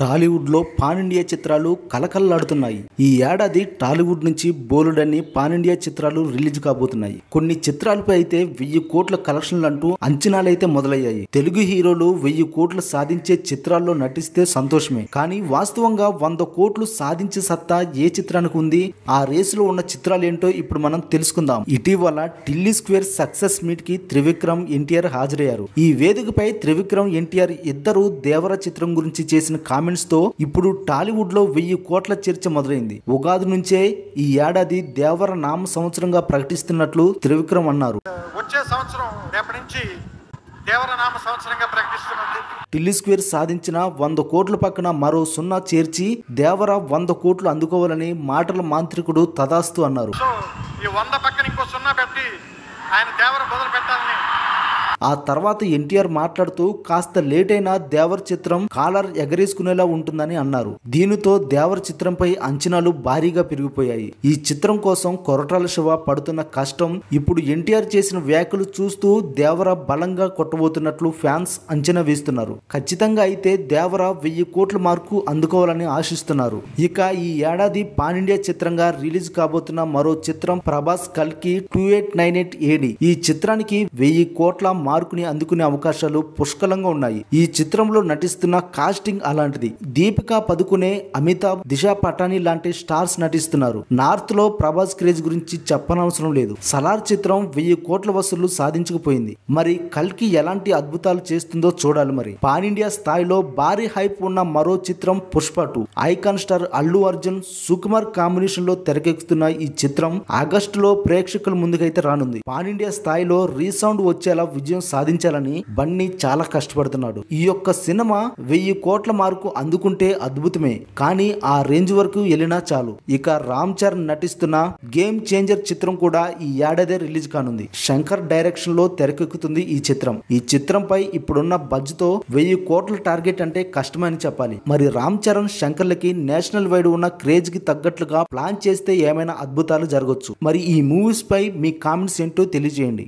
టాలీవుడ్ లో pan India చిత్రాలు కలకల్లాడుతున్నాయి. ఈ ఏడాది టాలీవుడ్ నుంచి బోలెడన్ని పాన్ ఇండియా చిత్రాలు రిలీజ్ కాబోతున్నాయి. కొన్ని చిత్రాలపై అయితే 1000 కోట్ల కలెక్షన్లు అంటూ అంచనాలైతే మొదలయ్యాయి. తెలుగు హీరోలు 1000 కోట్లు సాధించే చిత్రాల్లో నటిస్తే సంతోషమే, కానీ వాస్తవంగా 100 కోట్లు సాధించే సత్తా ఏ చిత్రానికి ఉంది? ఆ రేసులో ఉన్న చిత్రాలు ఏంటో ఇప్పుడు మనం తెలుసుకుందాం. ఇటీవల ఢిల్లీ స్క్వేర్ సక్సెస్ మీట్ కి త్రివిక్రమ్, ఎన్టీఆర్ హాజరయ్యారు. ఈ వేదికపై త్రివిక్రమ్, ఎన్టీఆర్ ఇద్దరు దేవర చిత్రం గురించి చేసిన కామెంట్స్ తో ఇప్పుడు టాలీవుడ్ లో 1000 కోట్ల చర్చ మొదలైంది. ఉగాది నుంచే ఈ ఏడాది దేవర నామ సంవత్సరంగా ప్రకటిస్తున్నట్లు త్రివిక్రమ్ అన్నారు. వచ్చే సంవత్సరం రేపటి నుంచి దేవర నామ సంవత్సరంగా ప్రకటిస్తున్నది. ఢిల్లీ స్క్వేర్ సాధించిన 100 కోట్ల పక్కన మరో 0 చేర్చి దేవర 100 కోట్లు అందుకోవాలని మాటల మాంత్రికుడు తదాస్తు అన్నారు. సో ఈ 100 పక్కన ఇంకో 0 పెట్టి ఆయన దేవర మొదలు పెట్టాలని. ఆ తర్వాత ఎన్టీఆర్ మాట్లాడుతూ కాస్త లేట్ అయినా దేవర్ చిత్రం కాలర్ ఎగరేసుకునేలా ఉంటుందని అన్నారు. దీనితో దేవర్ చిత్రంపై అంచనాలు భారీగా పెరిగిపోయాయి. ఈ చిత్రం కోసం కొరటాల శివ పడుతున్న కష్టం, ఇప్పుడు ఎన్టీఆర్ చేసిన వ్యాఖ్యలు చూస్తూ దేవర బలంగా కొట్టబోతున్నట్లు ఫ్యాన్స్ అంచనా వేస్తున్నారు. ఖచ్చితంగా అయితే దేవర 1000 కోట్ల మార్కు అందుకోవాలని ఆశిస్తున్నారు. ఇక ఈ ఏడాది పాన్ ఇండియా చిత్రంగా రిలీజ్ కాబోతున్న మరో చిత్రం ప్రభాస్ కల్కి 2898 AD. ఈ చిత్రానికి 1000 కోట్ల మార్కుని అందుకునే అవకాశాలు పుష్కలంగా ఉన్నాయి. ఈ చిత్రంలో నటిస్తున్న కాస్టింగ్ అలాంటిది. దీపికా పదుకునే, అమితాబ్, దిశా పటానీ లాంటి స్టార్స్ నటిస్తున్నారు. నార్త్ లో ప్రభాస్ క్రేజ్ గురించి చెప్పనవసరం లేదు. సలార్ చిత్రం 1000 కోట్ల వసూళ్లు సాధించకపోయింది. మరి కల్కి ఎలాంటి అద్భుతాలు చేస్తుందో చూడాలి. మరి పాన్ ఇండియా స్థాయిలో భారీ హైప్ ఉన్న మరో చిత్రం Pushpa 2. Icon star Allu Arjun, Sukumar combination లో తెరకెక్కుతున్న ఈ చిత్రం ఆగస్టులో ప్రేక్షకుల ముందుకైతే రానుంది. పాన్ ఇండియా స్థాయిలో రీసౌండ్ వచ్చేలా విజయం సాధించాలని బన్నీ చాలా కష్టపడుతున్నాడు. ఈ యొక్క సినిమా 1000 కోట్ల మార్కు అందుకుంటే అద్భుతమే, కానీ ఆ రేంజ్ వరకు వెళ్ళినా చాలు. ఇక రామ్ చరణ్ నటిస్తున్న గేమ్ చేంజర్ చిత్రం కూడా ఈ ఏడాదే రిలీజ్ కానుంది. శంకర్ డైరెక్షన్ లో తెరకెక్కుతుంది ఈ చిత్రం. ఈ చిత్రంపై ఇప్పుడున్న బడ్జ్ తో 1000 కోట్ల టార్గెట్ అంటే కష్టమని చెప్పాలి. మరి రామ్ చరణ్, శంకర్లకి నేషనల్ వైడ్ ఉన్న క్రేజ్ కి తగ్గట్లుగా ప్లాన్ చేస్తే ఏమైనా అద్భుతాలు జరగొచ్చు. మరి ఈ మూవీస్ పై మీ కామెంట్స్ ఏంటో తెలియజేయండి.